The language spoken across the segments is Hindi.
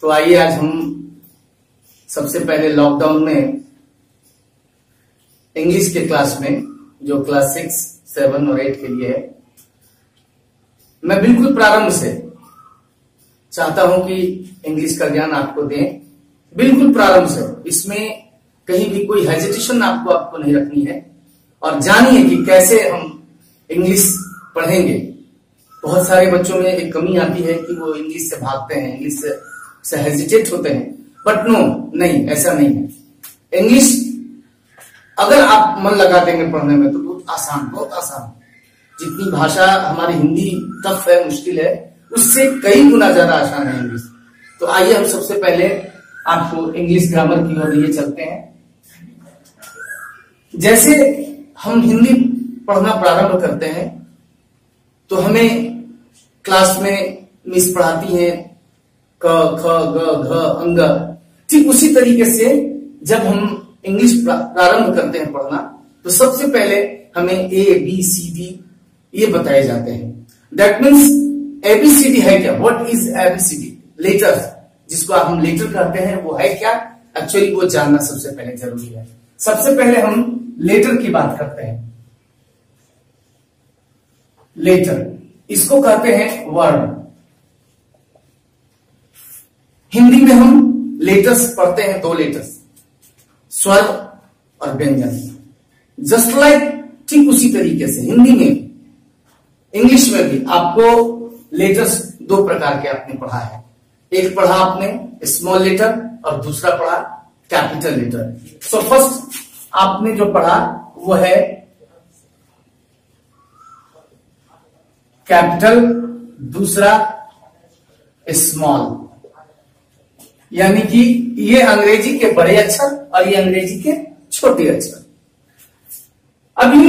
तो आइए आज हम सबसे पहले लॉकडाउन में इंग्लिश के क्लास में, जो क्लास 6, 7 और 8 के लिए है, मैं बिल्कुल प्रारंभ से चाहता हूं कि इंग्लिश का ज्ञान आपको दें, बिल्कुल प्रारंभ से। इसमें कहीं भी कोई हेजिटेशन आपको नहीं रखनी है और जानिए कि कैसे हम इंग्लिश पढ़ेंगे। बहुत सारे बच्चों में एक कमी आती है कि वो इंग्लिश से भागते हैं, इंग्लिश से हेजिटेट होते हैं, बट नो, नहीं, ऐसा नहीं है। इंग्लिश अगर आप मन लगा देंगे पढ़ने में तो बहुत आसान। जितनी भाषा हमारी हिंदी टफ है, मुश्किल है, उससे कई गुना ज्यादा आसान है इंग्लिश। तो आइए हम सबसे पहले आपको इंग्लिश ग्रामर की ओर लिए चलते हैं। जैसे हम हिंदी पढ़ना प्रारंभ करते हैं तो हमें क्लास में मिस पढ़ाती हैं क, ख, ग, घ, अंग। ठीक उसी तरीके से जब हम इंग्लिश प्रारंभ करते हैं पढ़ना तो सबसे पहले हमें ABCD ये बताए जाते हैं। दैट मीन्स ABCD है क्या? What is ABCD? लेटर्स, जिसको हम लेटर कहते हैं, वो है क्या? एक्चुअली वो जानना सबसे पहले जरूरी है। सबसे पहले हम लेटर की बात करते हैं। लेटर, इसको कहते हैं वर्ड। हिंदी में हम लेटर्स पढ़ते हैं, 2 लेटर्स, स्वर और व्यंजन। जस्ट लाइक, ठीक उसी तरीके से हिंदी में, इंग्लिश में भी आपको लेटर्स 2 प्रकार के आपने पढ़ा है। एक पढ़ा आपने स्मॉल लेटर और दूसरा पढ़ा कैपिटल लेटर। सो फर्स्ट आपने जो पढ़ा वो है कैपिटल, दूसरा स्मॉल, यानी कि ये अंग्रेजी के बड़े अक्षर और ये अंग्रेजी के छोटे अक्षर। अभी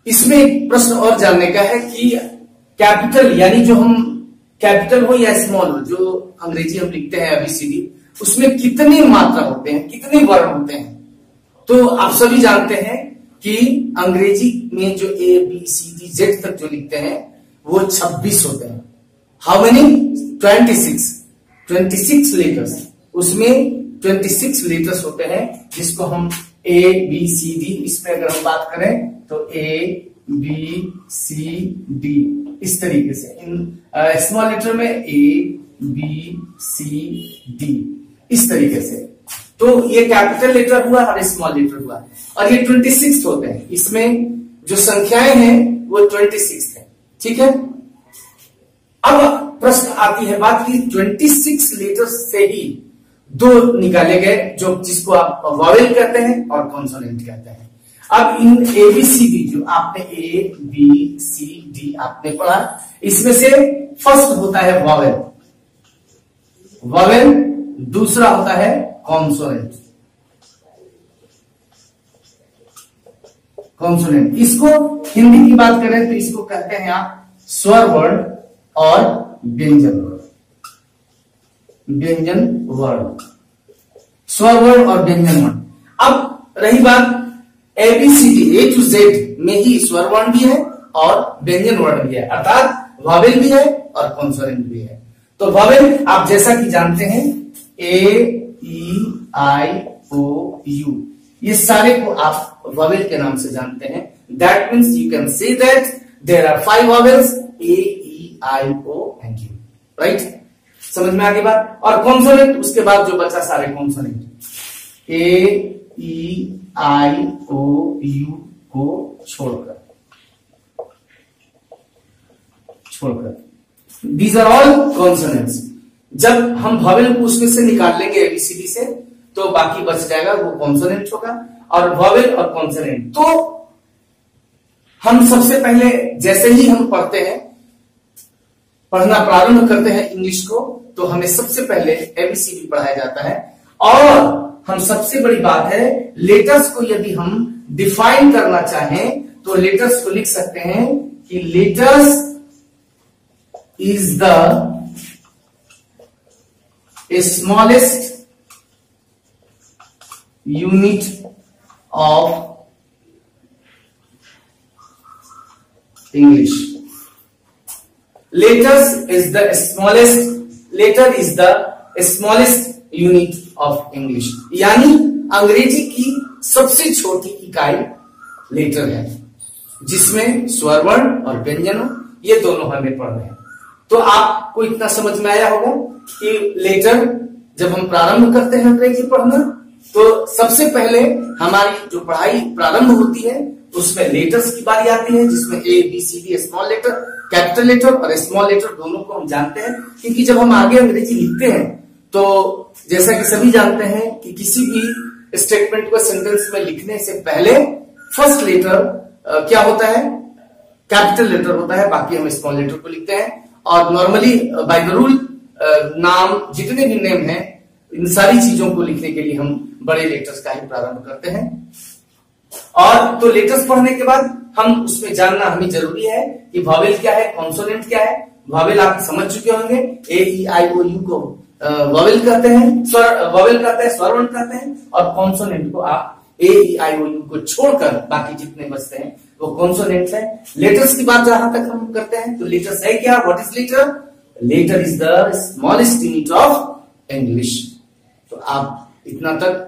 इसमें एक प्रश्न और जानने का है कि कैपिटल, यानी जो हम कैपिटल हो या स्मॉल हो, जो अंग्रेजी हम लिखते हैं ABCD, उसमें कितनी मात्रा होते हैं, कितने वर्ण होते हैं? तो आप सभी जानते हैं कि अंग्रेजी में जो ABCD Z तक जो लिखते हैं वो 26 होते हैं। How many? 26 लेटर्स। उसमें 26 लेटर्स होते हैं, जिसको हम ABCD, इसमें अगर हम बात करें तो ABCD इस तरीके से। स्मॉल लेटर में ABCD इस तरीके से। तो ये कैपिटल लेटर हुआ और स्मॉल लेटर हुआ, और ये 26 होते हैं। इसमें जो संख्याएं हैं वो 26 है। ठीक है। अब प्रश्न आती है बात की 26 लेटर्स से ही 2 निकाले गए, जो जिसको आप वॉवेल कहते हैं और कॉन्सोनेंट कहते हैं। अब इन ABCD, जो आपने ABCD आपने पढ़ा, इसमें से फर्स्ट होता है वॉवेल, दूसरा होता है कॉन्सोनेंट। इसको हिंदी की बात करें तो इसको कहते हैं आप स्वर वर्ण और व्यंजन वर्ण, स्वर वर्ण और व्यंजन वर्ण। अब रही बात ABCD, A to Z में ही स्वर वर्ण भी है और व्यंजन वर्ण भी है, अर्थात वॉवेल भी है और कॉन्सोनेंट भी है। तो वॉवेल आप जैसा कि जानते हैं A-E-I-O-U, ये सारे को आप वॉवेल के नाम से जानते हैं। That means you can say that there are 5 vowels, A-E-I-O-U, right? समझ में आ गई बात? और कॉन्सोनेंट, उसके बाद जो बचा सारे कॉन्सोनेंट, A-E-I-O-U को छोड़कर दीज आर ऑल कॉन्सोनेंट्स। जब हम वॉवेल को उसमें से निकाल लेंगे ABCD से, तो बाकी बच जाएगा, वो कॉन्सोनेंट होगा। और वॉवेल और कॉन्सोनेंट, तो हम सबसे पहले जैसे ही हम पढ़ना प्रारंभ करते हैं इंग्लिश को, तो हमें सबसे पहले ABCD पढ़ाया जाता है। और हम सबसे बड़ी बात है, लेटर्स को यदि हम डिफाइन करना चाहें तो लेटर्स को लिख सकते हैं कि letters is the smallest unit of English. Letter is the smallest unit of English, यानी अंग्रेजी की सबसे छोटी इकाई लेटर है, जिसमें स्वर वर्ण और व्यंजन ये दोनों हमें पढ़ने हैं। तो आपको इतना समझ में आया होगा कि लेटर जब हम प्रारंभ करते हैं अंग्रेजी पढ़ना, तो सबसे पहले हमारी जो पढ़ाई प्रारंभ होती है उसमें लेटर्स की बारी आती है, जिसमें A B C D, small letter, capital letter और स्मॉल लेटर दोनों को हम जानते हैं। क्योंकि जब हम आगे अंग्रेजी लिखते हैं तो जैसा कि सभी जानते हैं कि किसी भी स्टेटमेंट को सेंटेंस में लिखने से पहले फर्स्ट लेटर क्या होता है, कैपिटल लेटर होता है, बाकी हम स्मॉल लेटर को लिखते हैं। और नॉर्मली बाय द रूल नाम जितने भी नेम हैं, इन सारी चीजों को लिखने के लिए हम बड़े लेटर्स का ही प्रारंभ करते हैं। और तो लेटर्स पढ़ने के बाद हम उसमें जानना हमें जरूरी है कि वॉवेल क्या है, कॉन्सोनेंट क्या है। वॉवेल आप समझ चुके होंगे, ए ई आई ओ यू को वॉवेल कहते हैं, वॉवेल कहते हैं, स्वर वर्ण कहते हैं, और कॉन्सोनेंट को आप ए ई आई ओ यू को छोड़कर बाकी जितने बचते हैं वो कॉन्सोनेंट्स है। लेटर्स की बात जहां तक हम करते हैं तो लेटर्स है क्या, what is letter? Letter is the smallest unit of English. तो आप इतना तक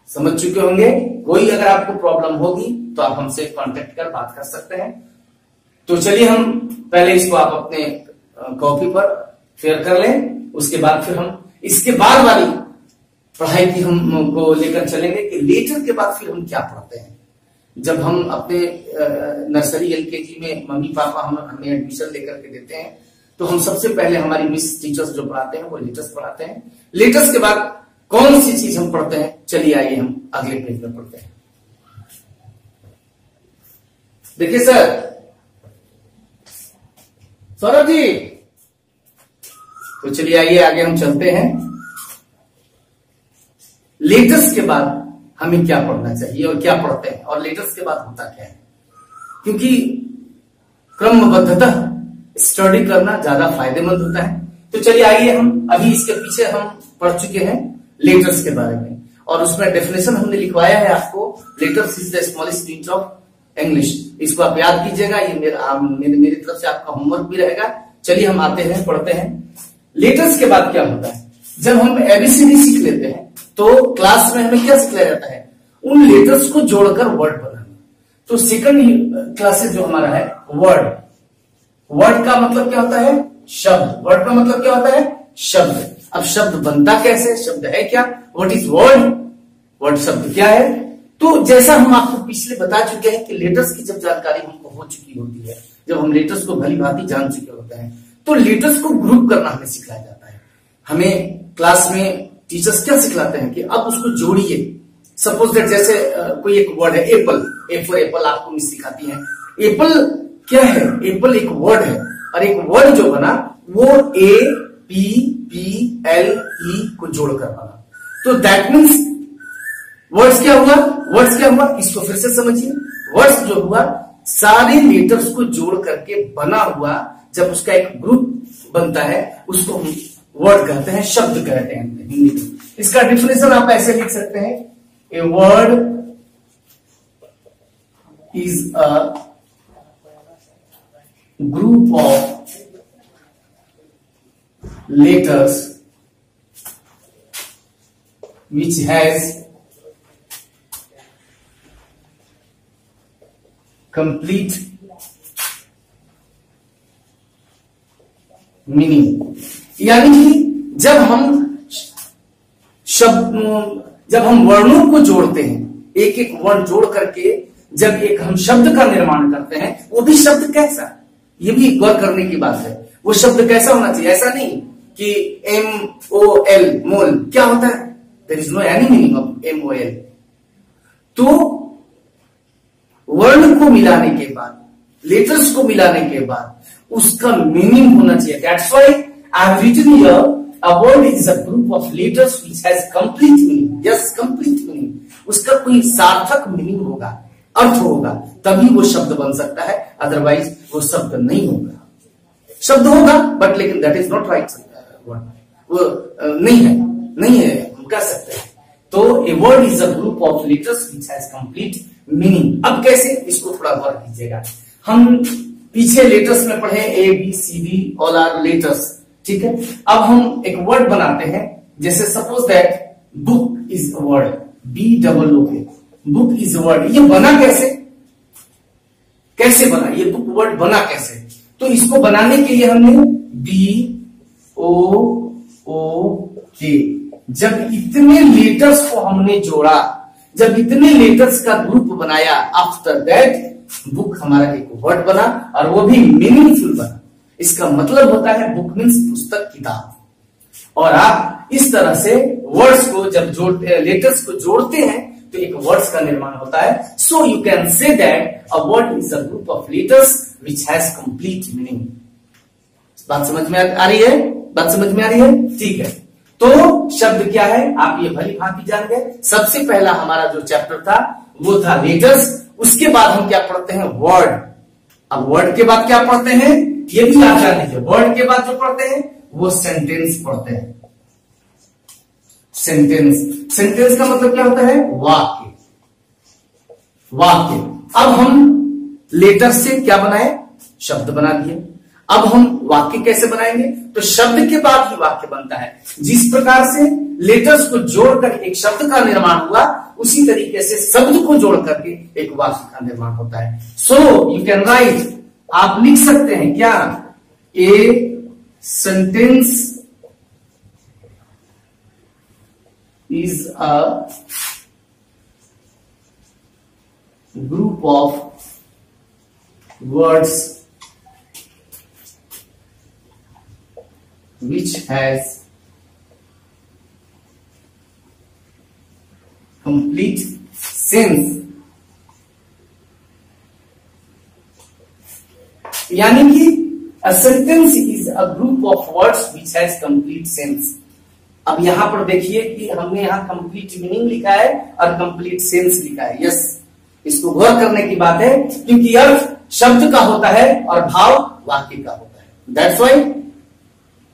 समझ चुके होंगे। कोई अगर आपको प्रॉब्लम होगी तो आप हमसे कांटेक्ट कर बात कर सकते हैं। तो चलिए हम पहले इसको आप अपने कॉपी पर शेयर कर लें, उसके बाद फिर हम इसके बाद वाली पढ़ाई की हमको लेकर चलेंगे कि लेटर के बाद फिर हम क्या पढ़ते हैं। जब हम अपने नर्सरी एलकेजी में मम्मी पापा हमें एडमिशन लेकर के देते हैं तो हम सबसे पहले हमारी मिस टीचर्स जो पढ़ाते हैं वो लेटर्स पढ़ाते हैं। लेटर्स के बाद कौन सी चीज हम पढ़ते हैं, चलिए आइए हम अगले पेज में पढ़ते हैं। देखिए सौरभ जी, तो चलिए आइए आगे हम चलते हैं। लेटर्स के बाद हमें क्या पढ़ना चाहिए और क्या पढ़ते हैं, और लेटर्स के बाद होता क्या है, क्योंकि क्रमबद्धतः स्टडी करना ज्यादा फायदेमंद होता है। तो चलिए आइए हम अभी इसके पीछे हम पढ़ चुके हैं लेटर्स के बारे में, और उसमें डेफिनेशन हमने लिखवाया है आपको, letters is the smallest unit of English. इसको आप याद कीजिएगा, ये मेरी तरफ से आपका होमवर्क भी रहेगा। चलिए हम आते हैं, पढ़ते हैं। लेटर्स के बाद क्या होता है, जब हम एबीसीडी सीख लेते हैं तो क्लास में हमें क्या सिखाया जाता है, उन लेटर्स को जोड़कर वर्ड बनाना। तो सेकंड क्लासेस जो हमारा है वर्ड, वर्ड का मतलब क्या होता है, शब्द। वर्ड का मतलब क्या होता है, शब्द। अब शब्द बनता कैसे, शब्द है क्या, व्हाट इज वर्ड, वर्ड शब्द क्या है। तो जैसा हम आपको पिछले बता चुके हैं कि लेटर्स की जब जानकारी हमको हो चुकी होती है, जब हम लेटर्स को भली भांति जान चुके होते हैं, तो लेटर्स को ग्रुप करना हमें सिखाया जाता है। हमें क्लास में टीचर्स क्या सिखलाते हैं कि अब उसको जोड़िए। सपोज दैट जैसे कोई एक वर्ड है एप्पल, ए फॉर एप्पल आपको मिस सिखाती है। एप्पल क्या है, एप्पल एक वर्ड है, और एक वर्ड जो बना वो A P P L E को जोड़कर बना। तो दैट मीन्स वर्ड्स क्या हुआ, वर्ड्स क्या हुआ, इसको फिर से समझिए। वर्ड्स जो हुआ सारे लेटर्स को जोड़ करके बना हुआ, जब उसका एक ग्रुप बनता है उसको हम वर्ड कहते हैं, शब्द कहते हैं हिंदी में। इसका डिफिनेशन आप ऐसे लिख सकते हैं, a word is a group of letters which has complete meaning। यानी कि जब हम वर्णों को जोड़ते हैं, एक एक वर्ण जोड़ करके जब एक हम शब्द का निर्माण करते हैं, वो भी शब्द कैसा, ये भी गौर करने की बात है। वो शब्द कैसा होना चाहिए, ऐसा नहीं कि MOL मोल क्या होता है, there is no any meaning of MOL। तो वर्ण को मिलाने के बाद, लेटर्स को मिलाने के बाद उसका मीनिंग होना चाहिए। That's why I have written here a word is a group of letters which has complete meaning. Yes, complete meaning, उसका कोई सार्थक मीनिंग होगा, अर्थ होगा, तभी वो शब्द बन सकता है, अदरवाइज वो शब्द नहीं होगा। शब्द होगा बट लेकिन that is not right word, वो नहीं है हम कह सकते हैं। तो a word is a group of letters which has complete meaning. अब कैसे, इसको थोड़ा गौर कीजिएगा। हम पीछे लेटर्स में पढ़े A B C D all are letters, ठीक है। अब हम एक वर्ड बनाते हैं जैसे suppose that book is a word, BOOK, book is a word, ये बना कैसे, कैसे बना ये बुक वर्ड बना कैसे? तो इसको बनाने के लिए हमने BOOK, जब इतने लेटर्स को हमने जोड़ा, जब इतने लेटर्स का ग्रुप बनाया, आफ्टर दैट बुक हमारा एक वर्ड बना और वो भी मीनिंगफुल बना। इसका मतलब होता है बुक मीन्स पुस्तक, किताब। और आप इस तरह से वर्ड्स को जब जोड़ते, लेटर्स को जोड़ते हैं तो एक वर्ड्स का निर्माण होता है। So you can say that a word is a group of letters which has complete meaning. बात समझ में आ रही है? बात समझ में आ रही है? ठीक है। तो शब्द क्या है आप ये भली भांति जान गए। सबसे पहला हमारा जो चैप्टर था वो था लेटर्स, उसके बाद हम क्या पढ़ते हैं? वर्ड। अब वर्ड के बाद क्या पढ़ते हैं ये भी आप जान लीजिए। वर्ड के बाद जो पढ़ते हैं वो सेंटेंस पढ़ते हैं। सेंटेंस, सेंटेंस का मतलब क्या होता है? वाक्य, वाक्य। अब हम लेटर से क्या बनाए? शब्द बना दिए। अब हम वाक्य कैसे बनाएंगे? तो शब्द के बाद ही वाक्य बनता है। जिस प्रकार से लेटर्स को जोड़कर एक शब्द का निर्माण हुआ, उसी तरीके से शब्द को जोड़ करके एक वाक्य का निर्माण होता है। सो यू कैन राइट, आप लिख सकते हैं क्या? A sentence is a group of words which has complete sense, यानी कि a sentence is a group of words which has complete sense। अब यहां पर देखिए कि हमने यहां कंप्लीट मीनिंग लिखा है और कंप्लीट सेंस लिखा है। यस, इसको गौर करने की बात है क्योंकि अर्थ शब्द का होता है और भाव वाक्य का होता है। दैट्स व्हाई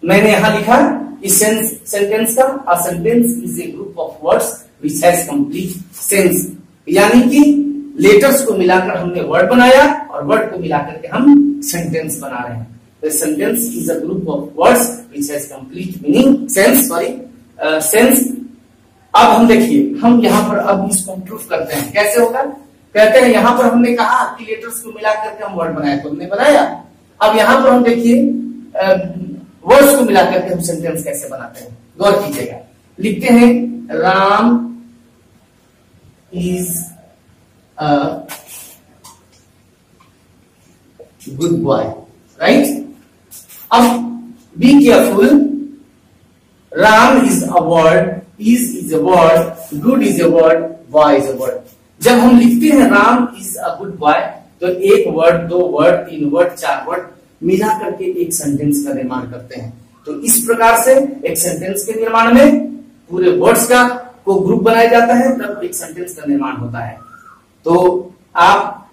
मैंने यहां लिखा इस सेंटेंस का, a sentence is a group of words which has complete sense, यानी कि लेटर्स को मिलाकर हमने वर्ड बनाया और वर्ड को मिलाकर के हम सेंटेंस बना रहे हैं। The sentence is a group of words which has complete meaning, sense। अब हम देखिए, हम यहाँ पर अब इसको प्रूफ करते हैं। कैसे होगा? कहते हैं यहाँ पर हमने कहा कि लेटर्स को मिला करके हम वर्ड बनाए, तो हमने बनाया। अब यहाँ पर हम देखिए वर्ड्स को मिला करके हम सेंटेंस कैसे बनाते हैं, गौर कीजिएगा। लिखते हैं Ram is a good boy, right? अब be careful, Ram is a word, is a word, good is a word, boy is a word. जब हम लिखते हैं Ram is a good boy, तो एक वर्ड, दो वर्ड, तीन वर्ड, चार वर्ड मिला करके एक सेंटेंस का निर्माण करते हैं। तो इस प्रकार से एक सेंटेंस के निर्माण में पूरे वर्ड्स का को ग्रुप बनाया जाता है, तब एक सेंटेंस का निर्माण होता है। तो आप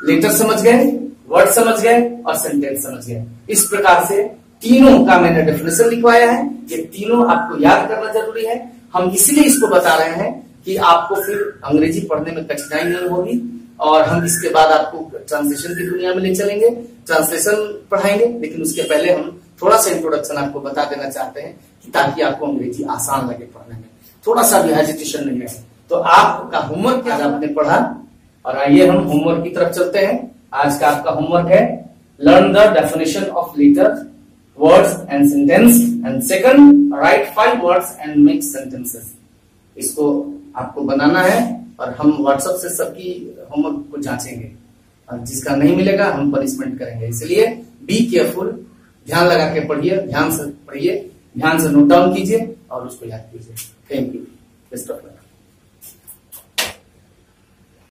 लेटर समझ गए, वर्ड समझ गए और सेंटेंस समझ गए। इस प्रकार से तीनों का मैंने डेफिनेशन लिखवाया है। ये तीनों आपको याद करना जरूरी है। हम इसलिए इसको बता रहे हैं कि आपको फिर अंग्रेजी पढ़ने में कठिनाई नहीं होगी। और हम इसके बाद आपको ट्रांसलेशन की दुनिया में ले चलेंगे, ट्रांसलेशन पढ़ाएंगे। लेकिन उसके पहले हम थोड़ा सा इंट्रोडक्शन आपको बता देना चाहते हैं कि ताकि आपको अंग्रेजी आसान लगे पढ़ने में, थोड़ा सा भी हेजिटेशन नहीं है। तो आपका होमवर्क आज आपने पढ़ा, और आइए हम होमवर्क की तरफ चलते हैं। आज का आपका होमवर्क है learn the definition of letter, words and sentence, and second write 5 words and make sentences. इसको आपको बनाना है और हम व्हाट्सएप से सबकी होमवर्क को जांचेंगे, और जिसका नहीं मिलेगा हम पनिशमेंट करेंगे। इसलिए बी केयरफुल, ध्यान लगा के पढ़िए, ध्यान से पढ़िए, ध्यान से नोट डाउन कीजिए और उसको याद कीजिए। Thank you, best of luck.